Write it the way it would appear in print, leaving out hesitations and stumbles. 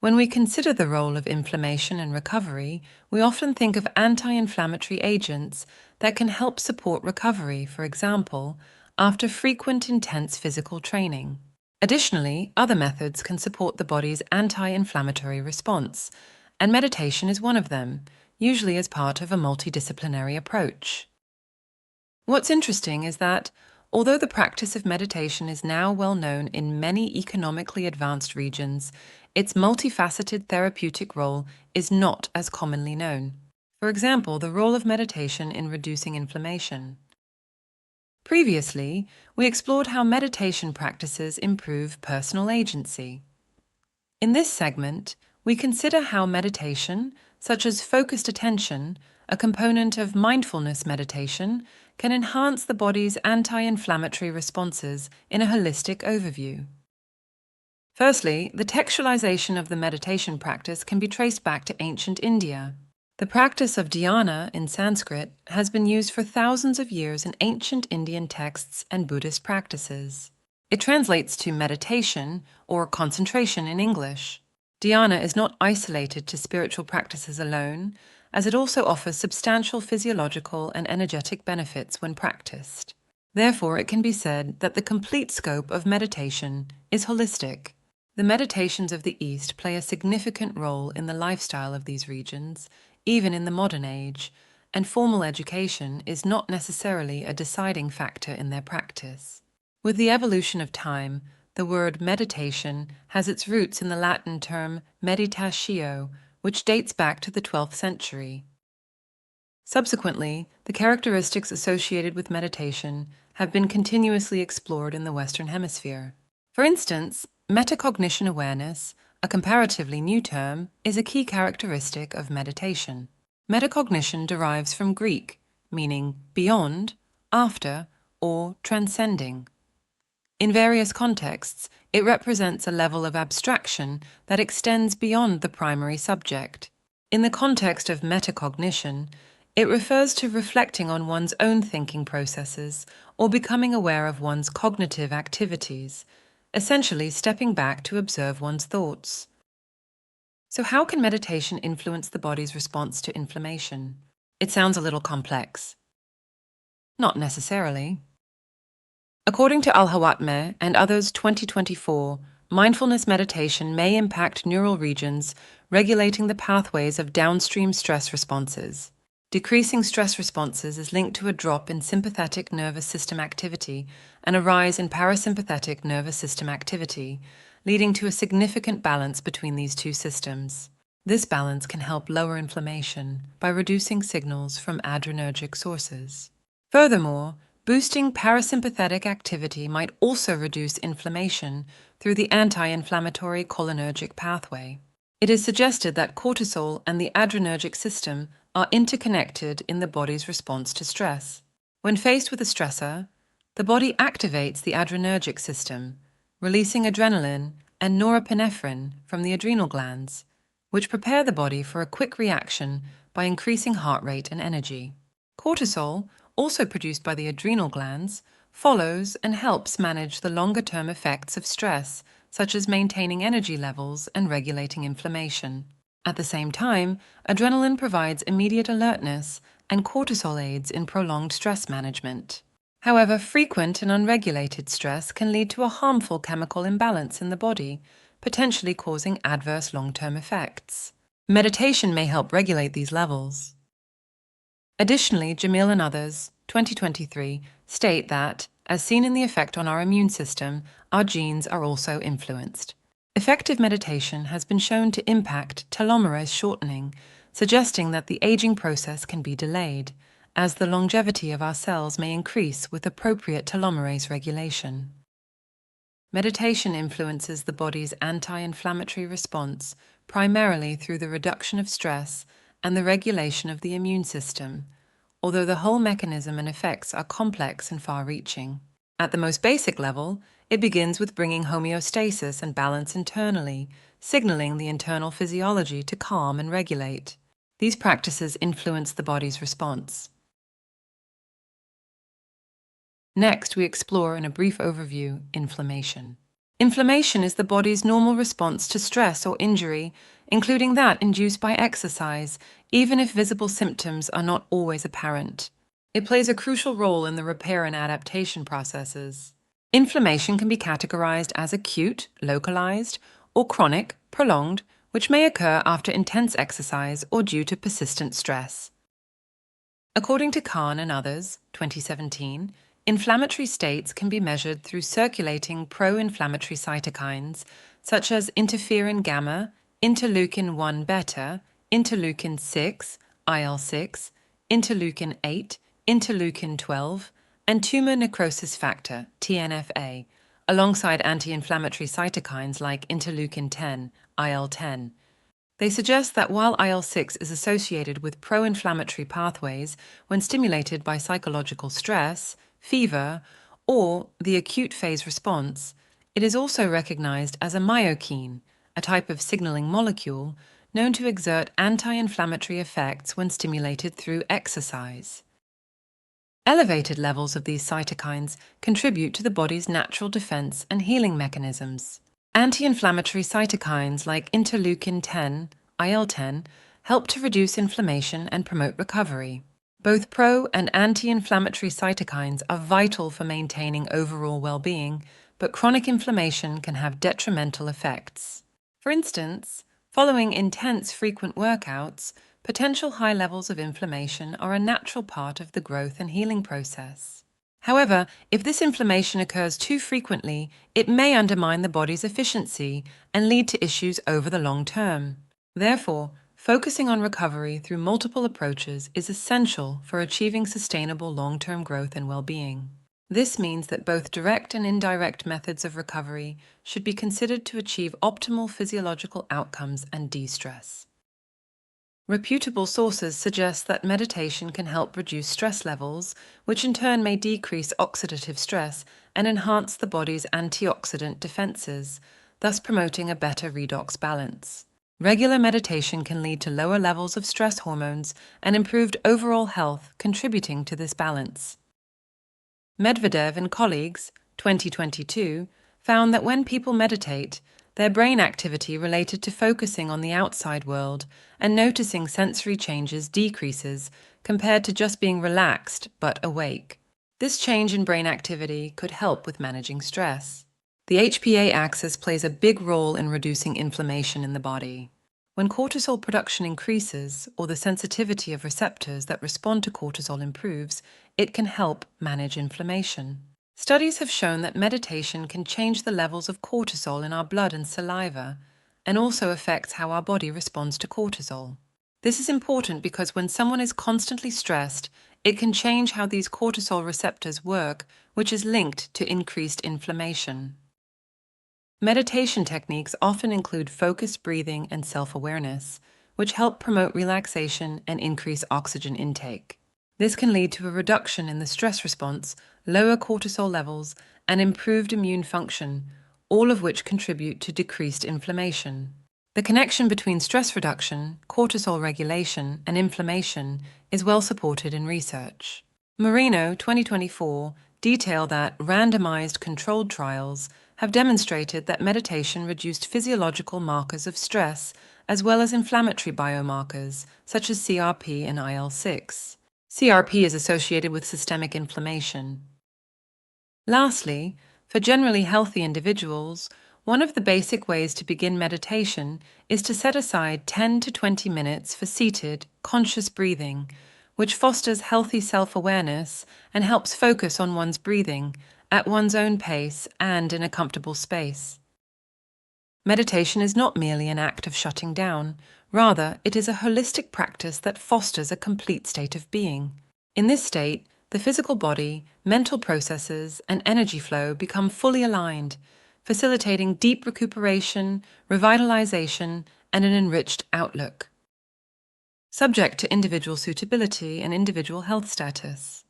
When we consider the role of inflammation in recovery, we often think of anti-inflammatory agents that can help support recovery, for example, after frequent intense physical training. Additionally, other methods can support the body's anti-inflammatory response, and meditation is one of them, usually as part of a multidisciplinary approach. What's interesting is that, although the practice of meditation is now well known in many economically advanced regions, its multifaceted therapeutic role is not as commonly known. For example, the role of meditation in reducing inflammation. Previously, we explored how meditation practices improve personal agency. In this segment, we consider how meditation, such as focused attention, a component of mindfulness meditation, can enhance the body's anti-inflammatory responses in a holistic overview. Firstly, the textualization of the meditation practice can be traced back to ancient India. The practice of Dhyana in Sanskrit has been used for thousands of years in ancient Indian texts and Buddhist practices. It translates to meditation or concentration in English. Dhyana is not isolated to spiritual practices alone, as it also offers substantial physiological and energetic benefits when practiced. Therefore, it can be said that the complete scope of meditation is holistic. The meditations of the East play a significant role in the lifestyle of these regions, even in the modern age, and formal education is not necessarily a deciding factor in their practice. With the evolution of time, the word meditation has its roots in the Latin term meditatio, which dates back to the 12th century. Subsequently, the characteristics associated with meditation have been continuously explored in the Western Hemisphere. For instance, metacognition awareness, a comparatively new term, is a key characteristic of meditation. Metacognition derives from Greek, meaning beyond, after, or transcending. In various contexts, it represents a level of abstraction that extends beyond the primary subject. In the context of metacognition, it refers to reflecting on one's own thinking processes or becoming aware of one's cognitive activities, essentially stepping back to observe one's thoughts. So how can meditation influence the body's response to inflammation? It sounds a little complex. Not necessarily. According to Al-Hawatmeh and others 2024, mindfulness meditation may impact neural regions regulating the pathways of downstream stress responses. Decreasing stress responses is linked to a drop in sympathetic nervous system activity and a rise in parasympathetic nervous system activity, leading to a significant balance between these two systems. This balance can help lower inflammation by reducing signals from adrenergic sources. Furthermore, boosting parasympathetic activity might also reduce inflammation through the anti-inflammatory cholinergic pathway. It is suggested that cortisol and the adrenergic system are interconnected in the body's response to stress. When faced with a stressor, the body activates the adrenergic system, releasing adrenaline and norepinephrine from the adrenal glands, which prepare the body for a quick reaction by increasing heart rate and energy. Cortisol, also produced by the adrenal glands, follows and helps manage the longer-term effects of stress, such as maintaining energy levels and regulating inflammation. At the same time, adrenaline provides immediate alertness, and cortisol aids in prolonged stress management. However, frequent and unregulated stress can lead to a harmful chemical imbalance in the body, potentially causing adverse long-term effects. Meditation may help regulate these levels. Additionally, Jamil and others, 2023, state that, as seen in the effect on our immune system, our genes are also influenced. Effective meditation has been shown to impact telomerase shortening, suggesting that the aging process can be delayed, as the longevity of our cells may increase with appropriate telomerase regulation. Meditation influences the body's anti-inflammatory response primarily through the reduction of stress and the regulation of the immune system, although the whole mechanism and effects are complex and far-reaching. At the most basic level, it begins with bringing homeostasis and balance internally, signaling the internal physiology to calm and regulate. These practices influence the body's response. Next, we explore in a brief overview inflammation. Inflammation is the body's normal response to stress or injury, including that induced by exercise, even if visible symptoms are not always apparent. It plays a crucial role in the repair and adaptation processes. Inflammation can be categorized as acute, localized, or chronic, prolonged, which may occur after intense exercise or due to persistent stress. According to Khan and others, 2017, inflammatory states can be measured through circulating pro-inflammatory cytokines such as interferon gamma, interleukin-1 beta, interleukin-6, IL-6, interleukin-8, interleukin-12, and tumor necrosis factor, TNFA, alongside anti-inflammatory cytokines like interleukin-10, IL-10. They suggest that while IL-6 is associated with pro-inflammatory pathways when stimulated by psychological stress, fever, or the acute phase response, it is also recognized as a myokine, a type of signaling molecule known to exert anti-inflammatory effects when stimulated through exercise. Elevated levels of these cytokines contribute to the body's natural defense and healing mechanisms. Anti-inflammatory cytokines like interleukin-10, IL-10, help to reduce inflammation and promote recovery. Both pro- and anti-inflammatory cytokines are vital for maintaining overall well-being, but chronic inflammation can have detrimental effects. For instance, following intense frequent workouts, potential high levels of inflammation are a natural part of the growth and healing process. However, if this inflammation occurs too frequently, it may undermine the body's efficiency and lead to issues over the long term. Therefore, focusing on recovery through multiple approaches is essential for achieving sustainable long-term growth and well-being. This means that both direct and indirect methods of recovery should be considered to achieve optimal physiological outcomes and de-stress. Reputable sources suggest that meditation can help reduce stress levels, which in turn may decrease oxidative stress and enhance the body's antioxidant defenses, thus promoting a better redox balance. Regular meditation can lead to lower levels of stress hormones and improved overall health, contributing to this balance. Medvedev and colleagues, 2022, found that when people meditate, their brain activity related to focusing on the outside world and noticing sensory changes decreases compared to just being relaxed but awake. This change in brain activity could help with managing stress. The HPA axis plays a big role in reducing inflammation in the body. When cortisol production increases, or the sensitivity of receptors that respond to cortisol improves, it can help manage inflammation. Studies have shown that meditation can change the levels of cortisol in our blood and saliva, and also affects how our body responds to cortisol. This is important because when someone is constantly stressed, it can change how these cortisol receptors work, which is linked to increased inflammation. Meditation techniques often include focused breathing and self-awareness, which help promote relaxation and increase oxygen intake. This can lead to a reduction in the stress response, lower cortisol levels, and improved immune function, all of which contribute to decreased inflammation. The connection between stress reduction, cortisol regulation, and inflammation is well supported in research. Marino, 2024, detail that randomized controlled trials have demonstrated that meditation reduced physiological markers of stress as well as inflammatory biomarkers such as CRP and IL-6. CRP is associated with systemic inflammation. Lastly, for generally healthy individuals, one of the basic ways to begin meditation is to set aside 10 to 20 minutes for seated, conscious breathing, which fosters healthy self-awareness and helps focus on one's breathing at one's own pace and in a comfortable space. Meditation is not merely an act of shutting down. Rather, it is a holistic practice that fosters a complete state of being. In this state, the physical body, mental processes, and energy flow become fully aligned, facilitating deep recuperation, revitalization, and an enriched outlook. Subject to individual suitability and individual health status.